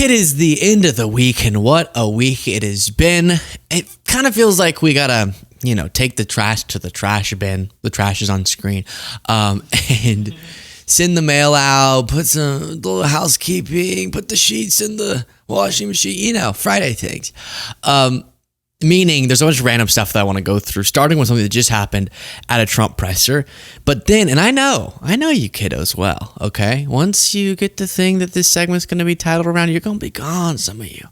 It is the end of the week, and what a week it has been. It kind of feels like we gotta, take the trash to the trash bin. The trash is on screen. And send the mail out, put some little housekeeping, put the sheets in the washing machine, Friday things. Meaning there's a bunch of random stuff that I want to go through, starting with something that just happened at a Trump presser. But then, and I know you kiddos well, okay? Once you get the thing that this segment's going to be titled around, you're going to be gone, some of you.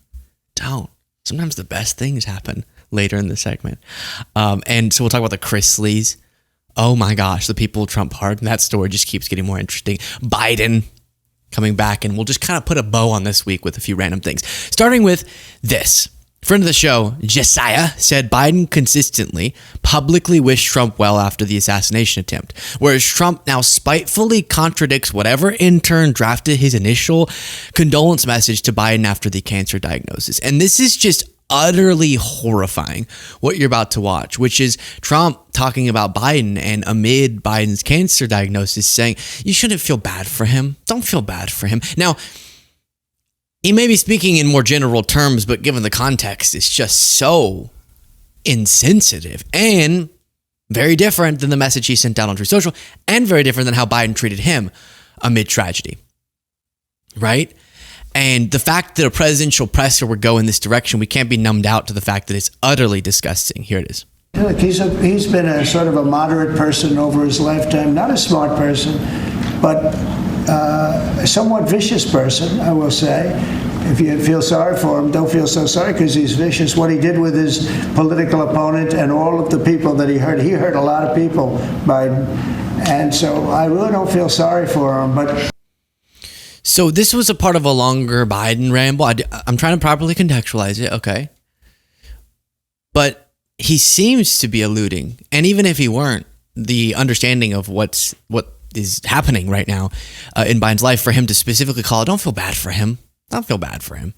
Don't. Sometimes the best things happen later in the segment. And so we'll talk about the Chrisleys. Oh my gosh, the people Trump pardoned. That story just keeps getting more interesting. Biden coming back, and we'll just kind of put a bow on this week with a few random things. Starting with this. Friend of the show, Josiah, said Biden consistently publicly wished Trump well after the assassination attempt, whereas Trump now spitefully contradicts whatever intern drafted his initial condolence message to Biden after the cancer diagnosis. And this is just utterly horrifying, what you're about to watch, which is Trump talking about Biden and amid Biden's cancer diagnosis saying, you shouldn't feel bad for him. Don't feel bad for him. Now, he may be speaking in more general terms, but given the context, it's just so insensitive and very different than the message he sent out on True Social, and very different than how Biden treated him amid tragedy, right? And the fact that a presidential presser would go in this direction, we can't be numbed out to the fact that it's utterly disgusting. Here it is. Look, he's been a sort of a moderate person over his lifetime, not a smart person, but a somewhat vicious person, I will say. If you feel sorry for him, don't feel so sorry because he's vicious. What he did with his political opponent and all of the people that he hurt a lot of people, Biden. And so I really don't feel sorry for him. But so this was a part of a longer Biden ramble. I'm trying to properly contextualize it, okay? But he seems to be alluding, and even if he weren't, the understanding of what is happening right now in Biden's life, for him to specifically call it, don't feel bad for him. Don't feel bad for him.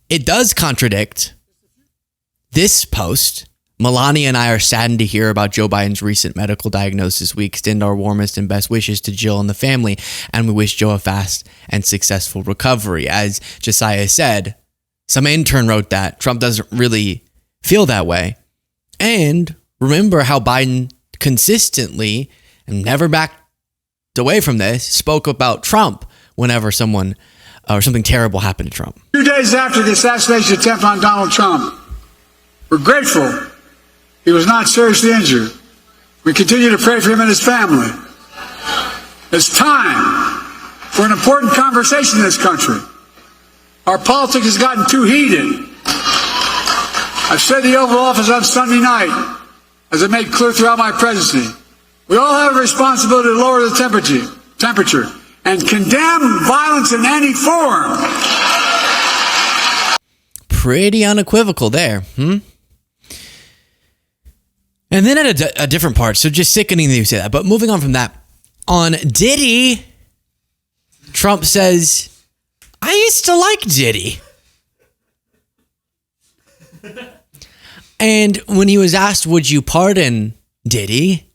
It does contradict this post. Melania and I are saddened to hear about Joe Biden's recent medical diagnosis. We extend our warmest and best wishes to Jill and the family, and we wish Joe a fast and successful recovery. As Josiah said, some intern wrote that. Trump doesn't really feel that way. And remember how Biden consistently and never backed away from this, spoke about Trump whenever someone or something terrible happened to Trump. 2 days after the assassination attempt on Donald Trump, we're grateful he was not seriously injured. We continue to pray for him and his family. It's time for an important conversation in this country. Our politics has gotten too heated. I've said the Oval Office on Sunday night, as I made clear throughout my presidency. We all have a responsibility to lower the temperature and condemn violence in any form. Pretty unequivocal there, And then at a different part, so just sickening that you say that, but moving on from that, on Diddy, Trump says, I used to like Diddy. And when he was asked, would you pardon Diddy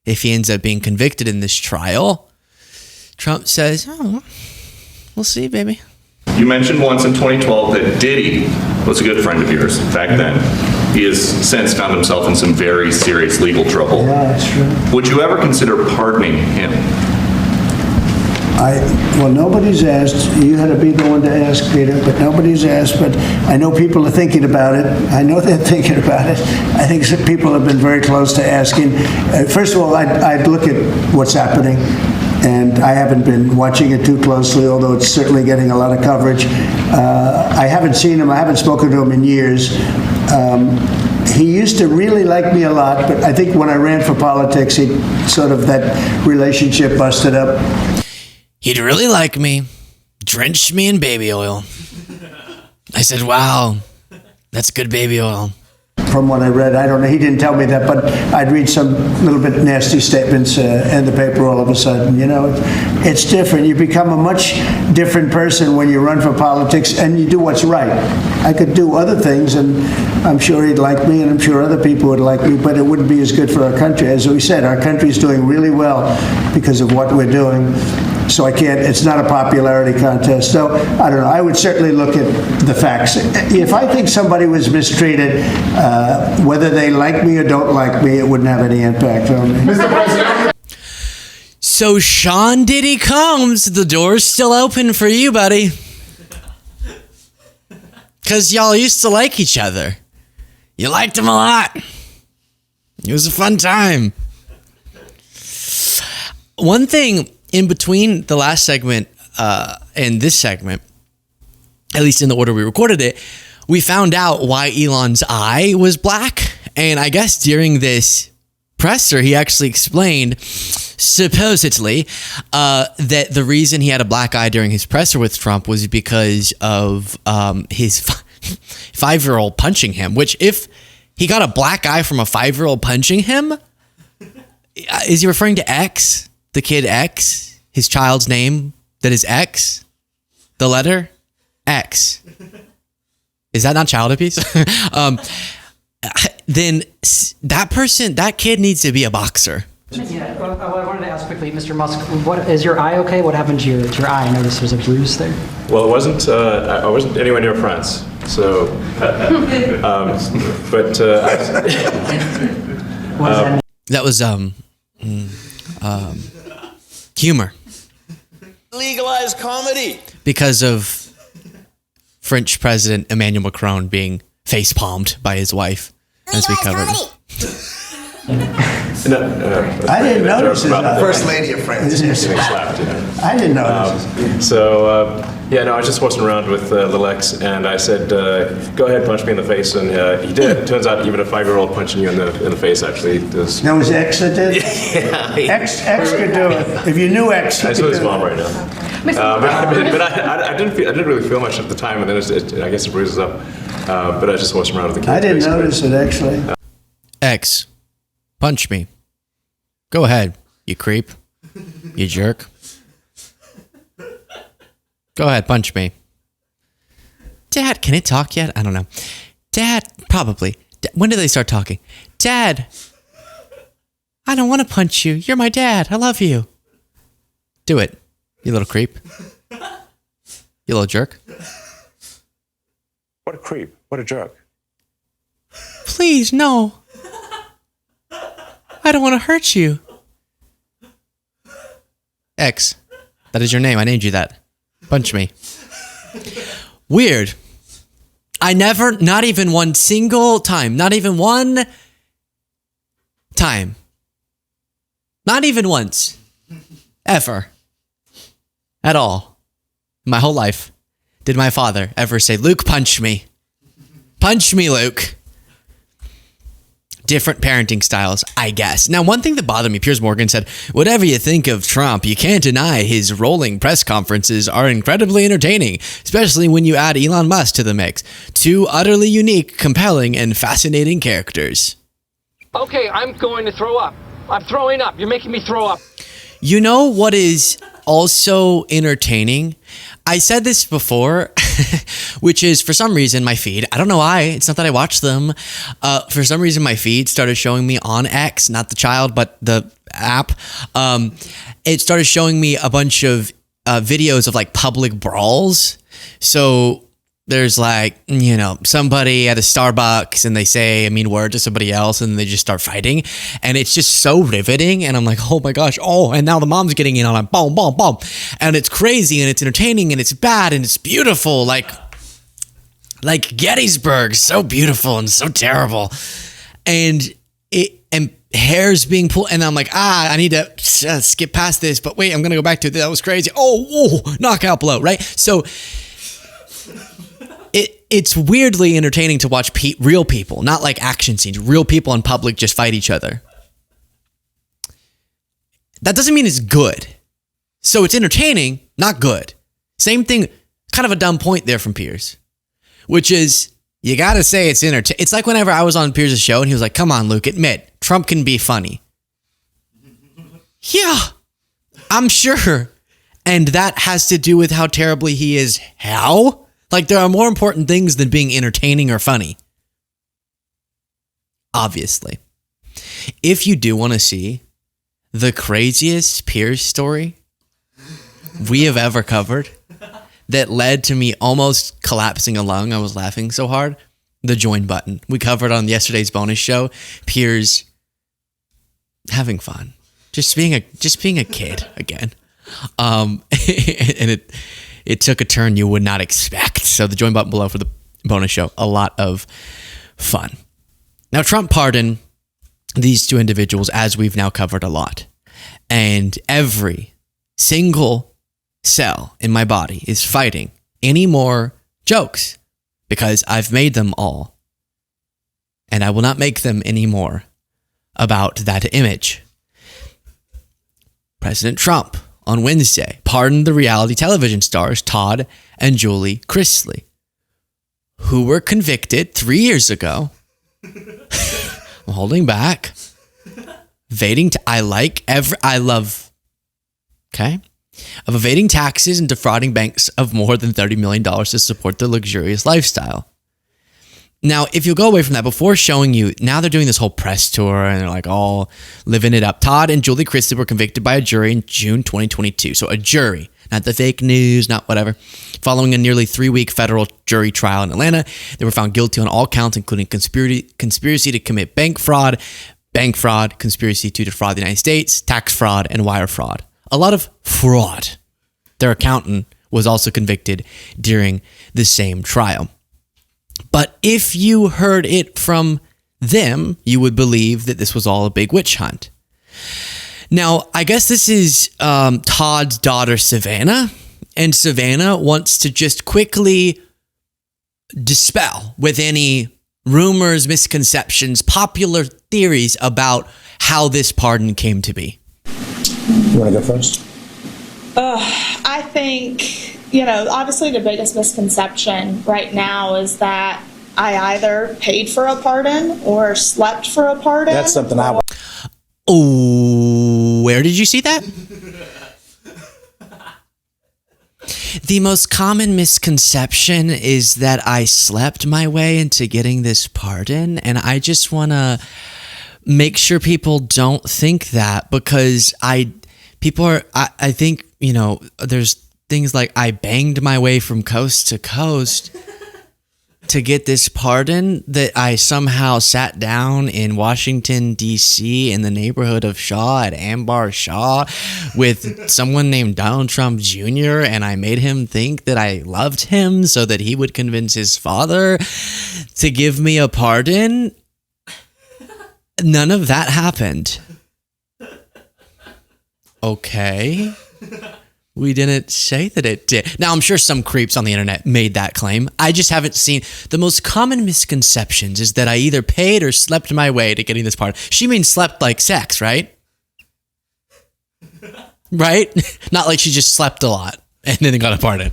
if he ends up being convicted in this trial, Trump says, oh, we'll see, baby. You mentioned once in 2012 that Diddy was a good friend of yours back then. He has since found himself in some very serious legal trouble. Yeah, that's true. Would you ever consider pardoning him? Well, nobody's asked. You had to be the one to ask, Peter, but nobody's asked. But I know people are thinking about it. I know they're thinking about it. I think some people have been very close to asking. First of all, I'd look at what's happening. And I haven't been watching it too closely, although it's certainly getting a lot of coverage. I haven't seen him. I haven't spoken to him in years. He used to really like me a lot, but I think when I ran for politics, that relationship busted up. He'd really like me, drenched me in baby oil. I said, wow, that's good baby oil. From what I read, I don't know, he didn't tell me that, but I'd read some little bit nasty statements in the paper all of a sudden. It's different. You become a much different person when you run for politics and you do what's right. I could do other things, and I'm sure he'd like me, and I'm sure other people would like me, but it wouldn't be as good for our country. As we said, our country's doing really well because of what we're doing. so I can't, it's not a popularity contest. So I don't know. I would certainly look at the facts. If I think somebody was mistreated, whether they like me or don't like me, it wouldn't have any impact on me. Mr. President. So Sean Diddy Combs, the door's still open for you, buddy. Because y'all used to like each other. You liked him a lot. It was a fun time. One thing in between the last segment and this segment, at least in the order we recorded it, we found out why Elon's eye was black. And I guess during this presser, he actually explained, supposedly, that the reason he had a black eye during his presser with Trump was because of his 5-year-old punching him, which if he got a black eye from a 5-year-old punching him, is he referring to X, the kid X, his child's name that is X, the letter X? Is that not child abuse? Then that kid needs to be a boxer. Yeah, I wanted to ask quickly, Mr. Musk, what is your eye okay? What happened to your eye? I noticed there's a bruise there. Well, it wasn't. I wasn't anywhere near France, so. What does that mean? That was humor. Legalize comedy. Because of French President Emmanuel Macron being face-palmed by his wife, as we covered. I didn't notice it. First lady of France. Getting slapped, I didn't notice. I was just horsing around with little X, and I said, "Go ahead, punch me in the face," and he did. It turns out even a 5-year-old punching you in the face actually does. That was X that did? Yeah. X could do it. If you knew X, you I could saw his do mom it. right now. But I didn't really feel much at the time, and then I guess it bruises up. But I was just horsing around with the kids. I didn't basically. notice it, actually. X, punch me. Go ahead, you creep. You jerk. Go ahead, punch me. Dad, can it talk yet? I don't know. Dad, probably. When do they start talking? Dad, I don't want to punch you. You're my dad. I love you. Do it, you little creep. You little jerk. What a creep. What a jerk. Please, no. I don't want to hurt you. X, that is your name. I named you that. Punch me. Weird. I never, not even one single time, not even one time, not even once, ever, at all, my whole life, did my father ever say, "Luke, punch me. Punch me, Luke." Different parenting styles, I guess. Now, one thing that bothered me, Piers Morgan said, "Whatever you think of Trump, you can't deny his rolling press conferences are incredibly entertaining, especially when you add Elon Musk to the mix. Two utterly unique, compelling, and fascinating characters." Okay, I'm going to throw up. I'm throwing up. You're making me throw up. You know what is also entertaining? I said this before, which is for some reason my feed, I don't know why, it's not that I watch them. For some reason my feed started showing me on X, not the child, but the app. It started showing me a bunch of videos of like public brawls. So there's like, you know, somebody at a Starbucks and they say a mean word to somebody else and they just start fighting. And it's just so riveting. And I'm like, oh my gosh. Oh, and now the mom's getting in on it. Boom, boom, boom. And it's crazy and it's entertaining and it's bad and it's beautiful. Like Gettysburg, so beautiful and so terrible. And hair's being pulled. And I'm like, I need to skip past this. But wait, I'm going to go back to it. That was crazy. Oh, knockout blow, right? So it's weirdly entertaining to watch real people, not like action scenes, real people in public just fight each other. That doesn't mean it's good. So it's entertaining, not good. Same thing, kind of a dumb point there from Piers, which is you got to say it's entertaining. It's like whenever I was on Piers' show and he was like, "Come on, Luke, admit, Trump can be funny." Yeah, I'm sure. And that has to do with how terribly he is. How? Like, there are more important things than being entertaining or funny. Obviously. If you do want to see the craziest Piers story, we have ever covered that led to me almost collapsing a lung. I was laughing so hard. The join button. We covered on yesterday's bonus show. Piers having fun. Just being a kid again. And it took a turn you would not expect. So the join button below for the bonus show. A lot of fun. Now, Trump pardoned these two individuals, as we've now covered a lot. And every single cell in my body is fighting any more jokes because I've made them all. And I will not make them anymore about that image. President Trump on Wednesday pardoned the reality television stars Todd and Julie Chrisley, who were convicted 3 years ago. I'm holding back. Evading of evading taxes and defrauding banks of more than $30 million to support their luxurious lifestyle. Now, if you go away from that, before showing you, now they're doing this whole press tour and they're like all living it up. Todd and Julie Chrisley were convicted by a jury in June 2022. So a jury, not the fake news, not whatever. Following a nearly 3-week federal jury trial in Atlanta, they were found guilty on all counts, including conspiracy to commit bank fraud, conspiracy to defraud the United States, tax fraud, and wire fraud. A lot of fraud. Their accountant was also convicted during the same trial. But if you heard it from them, you would believe that this was all a big witch hunt. Now, I guess this is Todd's daughter, Savannah. And Savannah wants to just quickly dispel with any rumors, misconceptions, popular theories about how this pardon came to be. You want to go first? I think, obviously the biggest misconception right now is that I either paid for a pardon or slept for a pardon. That's something I would. Oh, where did you see that? The most common misconception is that I slept my way into getting this pardon, and I just want to make sure people don't think that, because I think, there's things like I banged my way from coast to coast to get this pardon, that I somehow sat down in Washington, D.C. in the neighborhood of Shaw at Ambar Shaw with someone named Donald Trump Jr. and I made him think that I loved him so that he would convince his father to give me a pardon. None of that happened. Okay. We didn't say that it did. Now, I'm sure some creeps on the internet made that claim. I just haven't seen. The most common misconceptions is that I either paid or slept my way to getting this pardon. She means slept like sex, right? Right? Not like she just slept a lot and then got a pardon.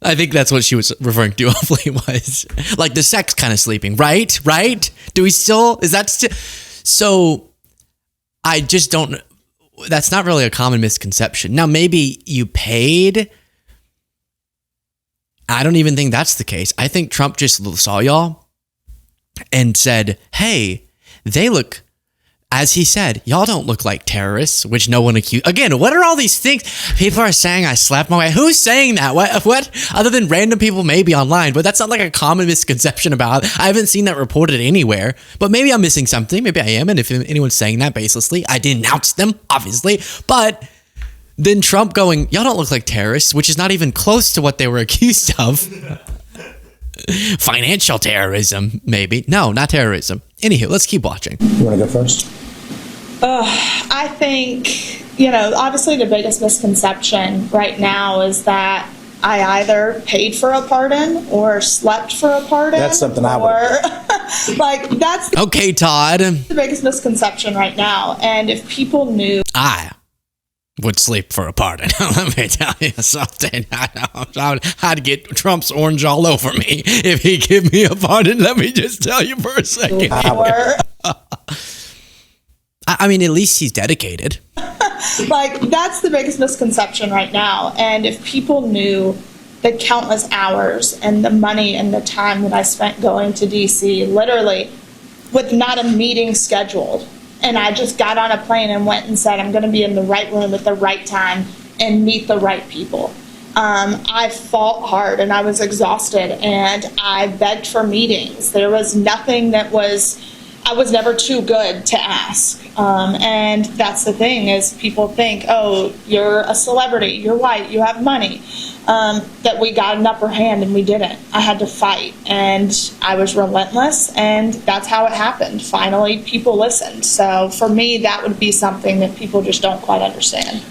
I think that's what she was referring to, hopefully, was like the sex kind of sleeping, right? Right? Do we still, is that still? So I just don't, that's not really a common misconception. Now, maybe you paid. I don't even think that's the case. I think Trump just saw y'all and said, hey, they look, as he said, y'all don't look like terrorists, which no one accused. Again, what are all these things? People are saying I slapped my way. Who's saying that? What? Other than random people maybe online, but that's not like a common misconception about. I haven't seen that reported anywhere, but maybe I'm missing something. Maybe I am. And if anyone's saying that baselessly, I denounce them, obviously. But then Trump going, y'all don't look like terrorists, which is not even close to what they were accused of. Financial terrorism, maybe. No, not terrorism. Anywho, let's keep watching. You want to go first? I think, obviously the biggest misconception right now is that I either paid for a pardon or slept for a pardon. That's something I would. That's okay, Todd. The biggest misconception right now. And if people knew. I would sleep for a pardon. Let me tell you something. I'd get Trump's orange all over me if he give me a pardon. Let me just tell you for a second. I mean, at least he's dedicated. That's the biggest misconception right now. And if people knew the countless hours and the money and the time that I spent going to D.C., literally with not a meeting scheduled, and I just got on a plane and went and said, I'm going to be in the right room at the right time, and meet the right people. I fought hard and I was exhausted and I begged for meetings. There was nothing I was never too good to ask. And that's the thing is people think, oh, you're a celebrity, you're white, you have money, that we got an upper hand, and we didn't. I had to fight, and I was relentless, and that's how it happened. Finally, people listened. So for me, that would be something that people just don't quite understand.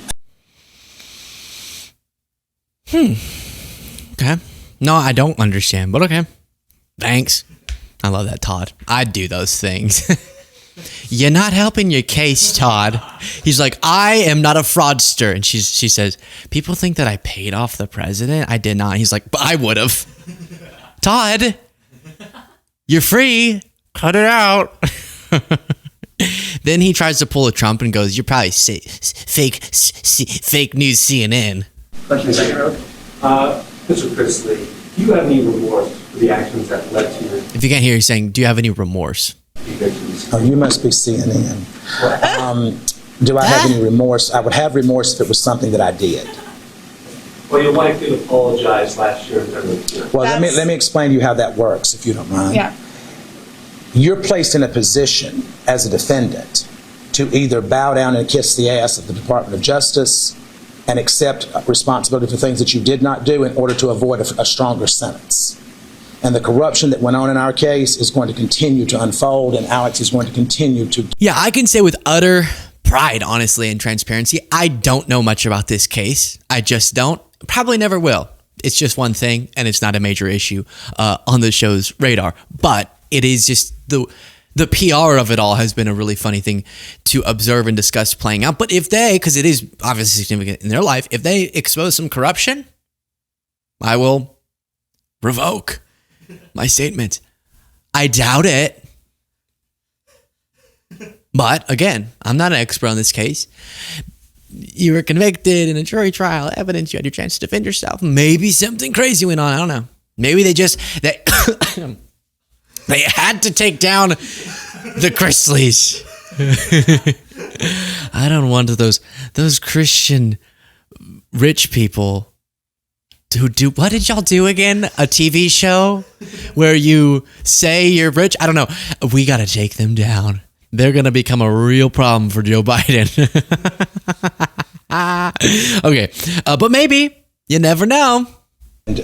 Okay. No, I don't understand, but okay. Thanks. I love that, Todd. I'd do those things. You're not helping your case, Todd. He's like, I am not a fraudster. And she says, people think that I paid off the president. I did not. He's like, but I would have. Todd, you're free. Cut it out. Then he tries to pull a Trump and goes, you're probably fake news CNN. Question second row. Mr. Chrisley, do you have any remorse for the actions that led to your If you can't hear, he's saying, do you have any remorse? evictions? Oh, you must be CNN. Do I have any remorse? I would have remorse if it was something that I did. Well, your wife did apologize last year. Well, let me explain to you how that works, if you don't mind. Yeah. You're placed in a position as a defendant to either bow down and kiss the ass of the Department of Justice and accept responsibility for things that you did not do in order to avoid a stronger sentence. And the corruption that went on in our case is going to continue to unfold, and Alex is going to continue to... Yeah, I can say with utter pride, honestly, and transparency, I don't know much about this case. I just don't. Probably never will. It's just one thing, and it's not a major issue on the show's radar. But it is just the PR of it all has been a really funny thing to observe and discuss playing out. But if they, because it is obviously significant in their life, if they expose some corruption, I will revoke my statement. I doubt it. But again, I'm not an expert on this case. You were convicted in a jury trial, evidence, you had your chance to defend yourself. Maybe something crazy went on. I don't know. Maybe they had to take down the Chrisleys. I don't want those Christian rich people to do. What did y'all do again? A TV show where you say you're rich? I don't know. We got to take them down. They're going to become a real problem for Joe Biden. Okay. But maybe. You never know. And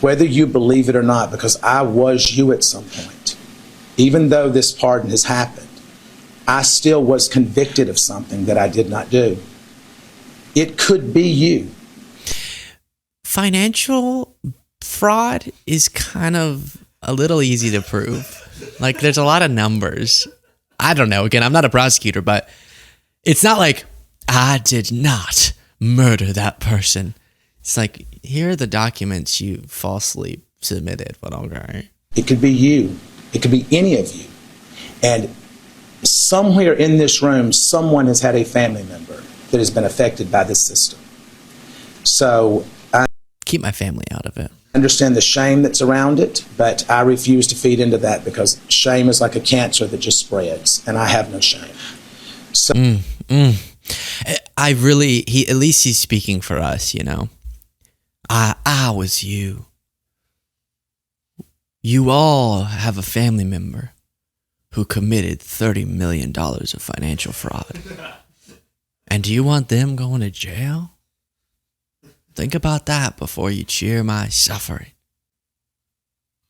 whether you believe it or not, because I was you at some point, even though this pardon has happened, I still was convicted of something that I did not do. It could be you. Financial fraud is kind of a little easy to prove. Like, there's a lot of numbers. I don't know. Again, I'm not a prosecutor, but it's not like I did not murder that person. It's like, here are the documents you falsely submitted. But okay. It could be you. It could be any of you. And somewhere in this room, someone has had a family member that has been affected by this system. So I keep my family out of it. Understand the shame that's around it, but I refuse to feed into that because shame is like a cancer that just spreads, and I have no shame. So I really, at least he's speaking for us, you know. I was you. You all have a family member who committed $30 million of financial fraud. And do you want them going to jail? Think about that before you cheer my suffering.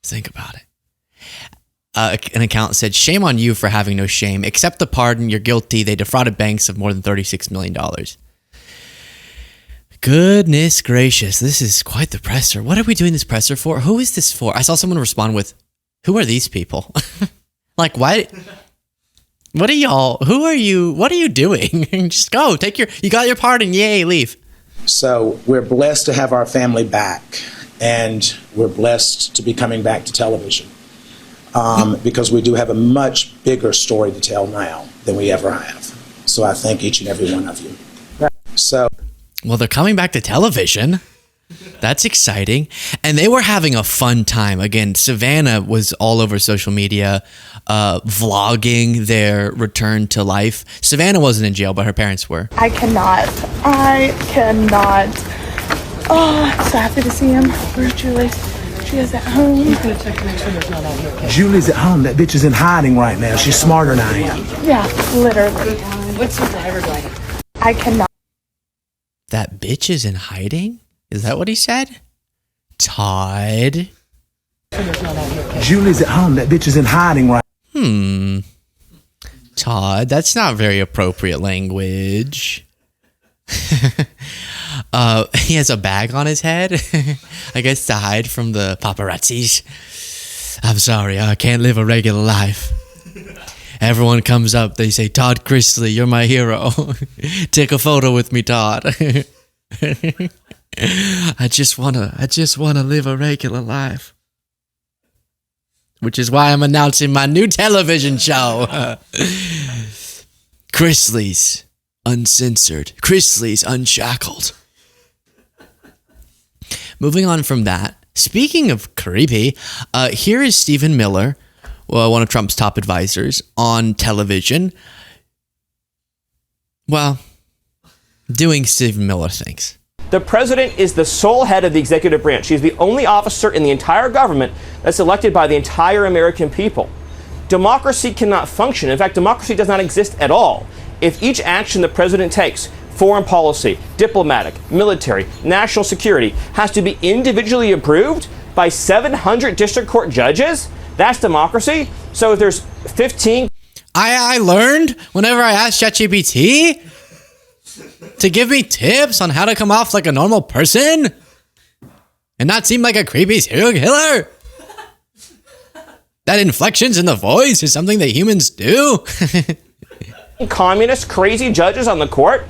Think about it. An accountant said, shame on you for having no shame. Accept the pardon. You're guilty. They defrauded banks of more than $36 million. Goodness gracious. This is quite the presser. What are we doing this presser for? Who is this for? I saw someone respond with, who are these people? Like, what? What are y'all? Who are you? What are you doing? Just go. You got your pardon. Yay, leave. So we're blessed to have our family back, and we're blessed to be coming back to television because we do have a much bigger story to tell now than we ever have. So I thank each and every one of you. So, well, they're coming back to television. That's exciting. And they were having a fun time. Again, Savannah was all over social media, vlogging their return to life. Savannah wasn't in jail, but her parents were. I cannot. Oh, I'm so happy to see him. Where's Julie? She is at home. He's going to check to make sure there's not out here. Julie's at home. That bitch is in hiding right now. She's smarter than I am. Yeah, literally. What's your driver's license? I cannot. That bitch is in hiding? Is that what he said? Todd. Julie's at home. That bitch is in hiding right now. Todd, that's not very appropriate language. He has a bag on his head, I guess to hide from the paparazzis. I'm sorry, I can't live a regular life. Everyone comes up, they say, Todd Chrisley, you're my hero. Take a photo with me, Todd. I just wanna live a regular life. Which is why I'm announcing my new television show. Chrisley's Uncensored. Chrisley's Unshackled. Moving on from that, speaking of creepy, here is Stephen Miller, one of Trump's top advisors, on television. Well, doing Stephen Miller things. The president is the sole head of the executive branch. He's the only officer in the entire government that's elected by the entire American people. Democracy cannot function. In fact, democracy does not exist at all if each action the president takes, foreign policy, diplomatic, military, national security, has to be individually approved by 700 district court judges. That's democracy. So if there's 15... I learned whenever I asked ChatGPT to give me tips on how to come off like a normal person and not seem like a creepy serial killer. That inflections in the voice is something that humans do. Communist, crazy judges on the court,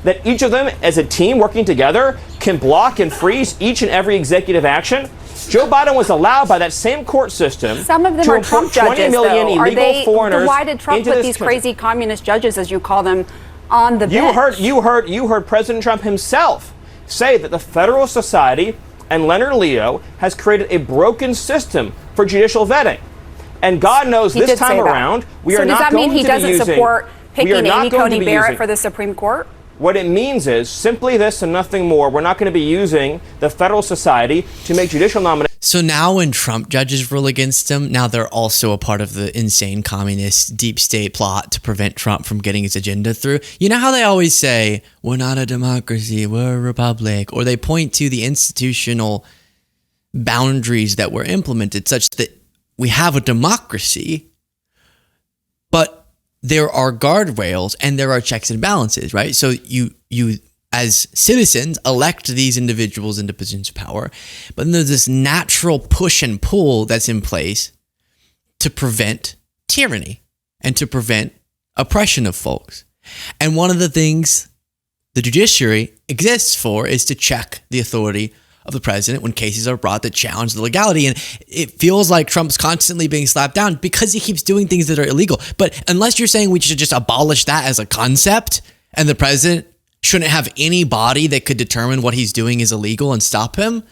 that each of them as a team working together can block and freeze each and every executive action. Joe Biden was allowed by that same court system. Some of them to are Trump import 20 judges, million though. illegal foreigners. Why did Trump into put this these country. crazy communist judges, as you call them, on the bench? You heard President Trump himself say that the Federal Society and Leonard Leo has created a broken system for judicial vetting. And God knows this time around, we are not going to be using... So does that mean he doesn't support picking Amy Coney Barrett for the Supreme Court? What it means is simply this and nothing more. We're not going to be using the Federal Society to make judicial nominations. So now when Trump judges rule against him, now they're also a part of the insane communist deep state plot to prevent Trump from getting his agenda through. You know how they always say, we're not a democracy, we're a republic, or they point to the institutional boundaries that were implemented such that we have a democracy, but there are guardrails and there are checks and balances, right? So you as citizens elect these individuals into positions of power, but then there's this natural push and pull that's in place to prevent tyranny and to prevent oppression of folks. And one of the things the judiciary exists for is to check the authority of the president when cases are brought that challenge the legality. And it feels like Trump's constantly being slapped down because he keeps doing things that are illegal. But unless you're saying we should just abolish that as a concept and the president shouldn't have any body that could determine what he's doing is illegal and stop him,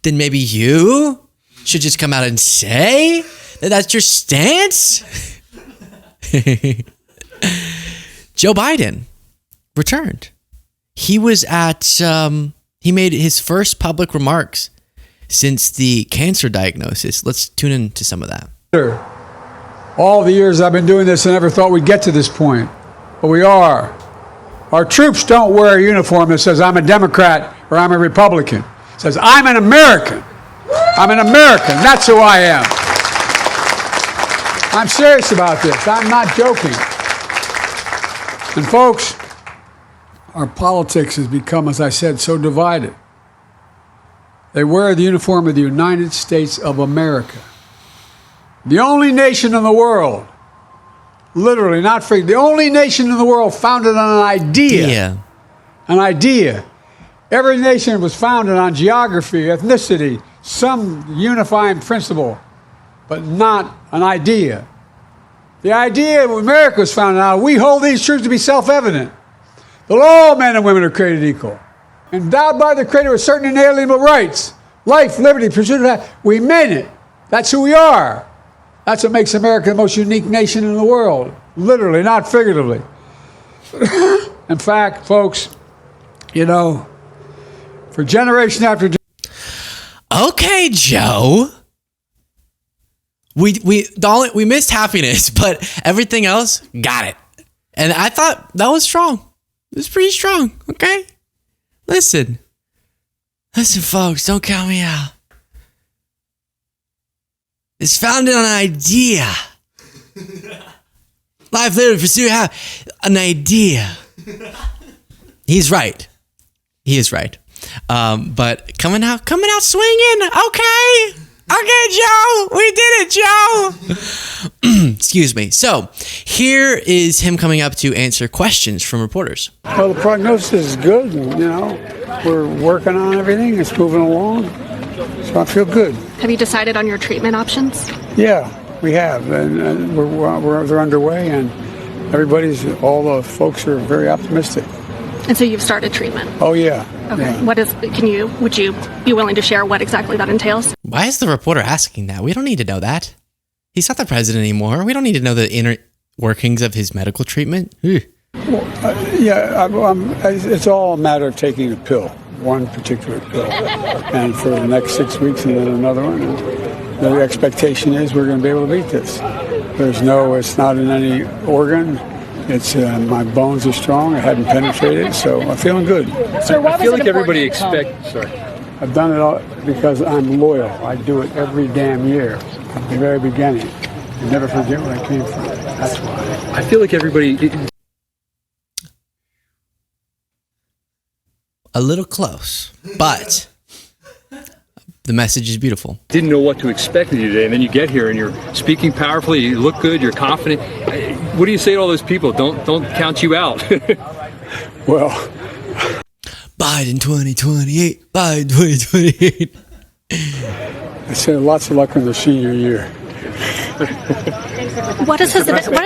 then maybe you should just come out and say that that's your stance. Joe Biden returned. He was at, he made his first public remarks since the cancer diagnosis. Let's tune into some of that. All the years I've been doing this, I never thought we'd get to this point, but we are. Our troops don't wear a uniform that says I'm a Democrat or I'm a Republican. It says I'm an American. I'm an American. That's who I am. I'm serious about this. I'm not joking. And folks, our politics has become, as I said, so divided. They wear the uniform of the United States of America. The only nation in the world, literally, not free, the only nation in the world founded on an idea. Yeah. An idea. Every nation was founded on geography, ethnicity, some unifying principle, but not an idea. The idea of America was founded on, we hold these truths to be self-evident, that all men and women are created equal. endowed by the Creator with certain inalienable rights, life, liberty, pursuit of that. We meant it. That's who we are. That's what makes America the most unique nation in the world. Literally, not figuratively. In fact, folks, you know, for generation after generation. Okay, Joe. We missed happiness, but everything else, got it. And I thought that was strong. It was pretty strong, okay? Listen, folks, don't count me out. It's founded on an idea. Life, liberty, pursuit, an idea. He's right. He is right. But coming out swinging. Okay, Joe, we did it, Joe. Excuse me. So here is him coming up to answer questions from reporters. Well, the prognosis is good. You know, we're working on everything. It's moving along. So I feel good. Have you decided on your treatment options? Yeah, we have, and they're underway, and all the folks are very optimistic. And so you've started treatment? Oh, yeah. Okay. Yeah. Would you be willing to share what exactly that entails? Why is the reporter asking that? We don't need to know that. He's not the president anymore. We don't need to know the inner workings of his medical treatment. Well, it's all a matter of taking a pill, one particular pill, and for the next 6 weeks and then another one. And the expectation is we're going to be able to beat this. It's not in any organ. It's my bones are strong. I hadn't penetrated, so I'm feeling good. So I feel like everybody expects. Sorry, I've done it all because I'm loyal. I do it every damn year at the very beginning. I never forget where I came from. That's why. I feel like everybody. A little close, but the message is beautiful. Didn't know what to expect of you today, and then you get here and you're speaking powerfully. You look good. You're confident. What do you say to all those people? Don't count you out. Well, Biden 2028. Biden 2028. I say lots of luck in the senior year. What has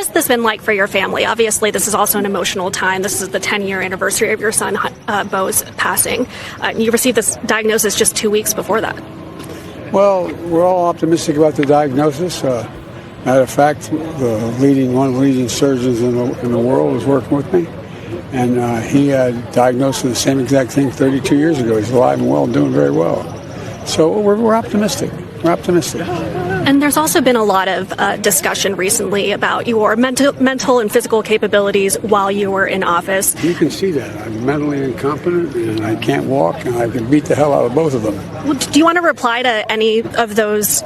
this been like for your family? Obviously, this is also an emotional time. This is the 10-year anniversary of your son, Bo's passing. You received this diagnosis just 2 weeks before that. Well, we're all optimistic about the diagnosis. Matter of fact, one of the leading surgeons in the world is working with me. And he had diagnosed with the same exact thing 32 years ago. He's alive and well, doing very well. So we're optimistic. We're optimistic. And there's also been a lot of discussion recently about your mental and physical capabilities while you were in office. You can see that. I'm mentally incompetent, and I can't walk, and I can beat the hell out of both of them. Well, do you want to reply to any of those?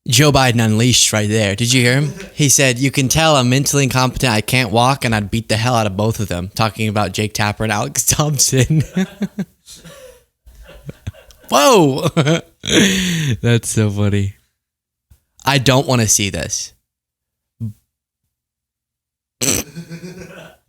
Joe Biden unleashed right there. Did you hear him? He said, you can tell I'm mentally incompetent, I can't walk, and I'd beat the hell out of both of them. Talking about Jake Tapper and Alex Thompson. Whoa! That's so funny. I don't want to see this.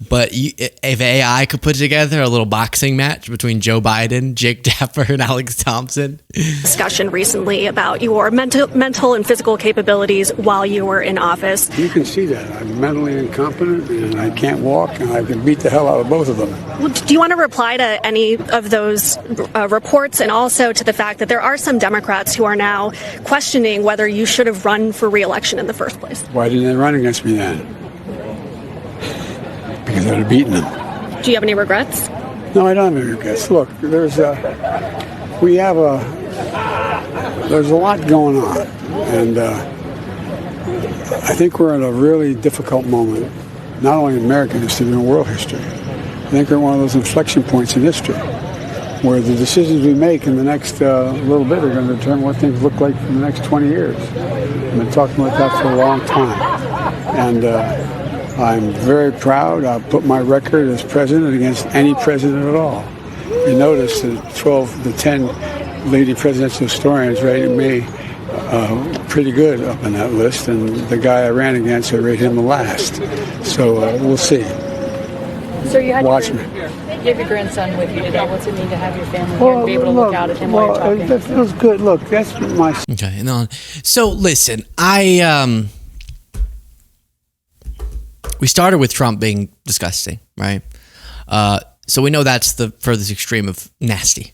But if AI could put together a little boxing match between Joe Biden, Jake Tapper, and Alex Thompson. Discussion recently about your mental and physical capabilities while you were in office. You can see that. I'm mentally incompetent, and I can't walk, and I can beat the hell out of both of them. Well, do you want to reply to any of those reports, and also to the fact that there are some Democrats who are now questioning whether you should have run for re-election in the first place? Why didn't they run against me then? Because I'd have beaten them. Do you have any regrets? No, I don't have any regrets. Look, there's a lot going on, and I think we're in a really difficult moment, not only in American history, but in world history. I think we're at one of those inflection points in history where the decisions we make in the next little bit are going to determine what things look like for the next 20 years. I've been talking about that for a long time, and I'm very proud. I'll put my record as president against any president at all. You notice the 10 leading presidential historians rated me pretty good up on that list, and the guy I ran against, I rate him the last. So we'll see. So you had Watch me. You have your grandson with you today. What's it mean to have your family here and be able to look out at him while you're talking? That feels good. Look, that's my... Okay, and on. So listen, we started with Trump being disgusting, right? So we know that's the furthest extreme of nasty.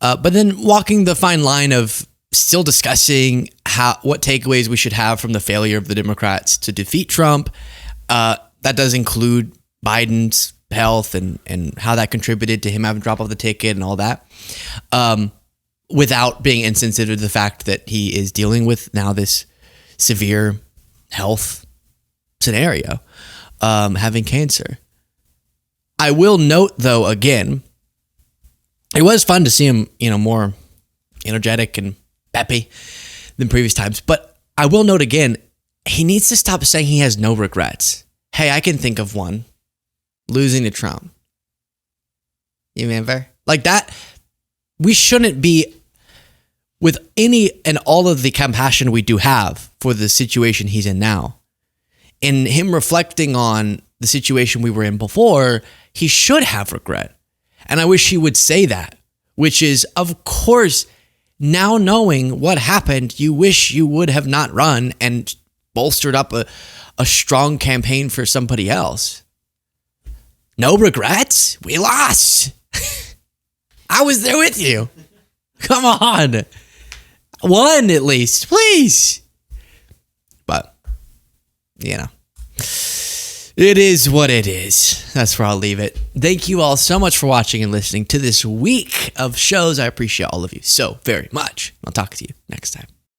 But then walking the fine line of still discussing what takeaways we should have from the failure of the Democrats to defeat Trump. That does include Biden's health and how that contributed to him having to drop off the ticket and all that. Without being insensitive to the fact that he is dealing with now this severe health scenario, having cancer. I will note, though, again, it was fun to see him, more energetic and peppy than previous times. But I will note again, he needs to stop saying he has no regrets. Hey, I can think of one. Losing to Trump. You remember? Like that, we shouldn't be, with any and all of the compassion we do have for the situation he's in now, in him reflecting on the situation we were in before, he should have regret. And I wish he would say that, which is, of course, now knowing what happened, you wish you would have not run and bolstered up a strong campaign for somebody else. No regrets? We lost. I was there with you. Come on. One at least, please. But, it is what it is. That's where I'll leave it. Thank you all so much for watching and listening to this week of shows. I appreciate all of you so very much. I'll talk to you next time.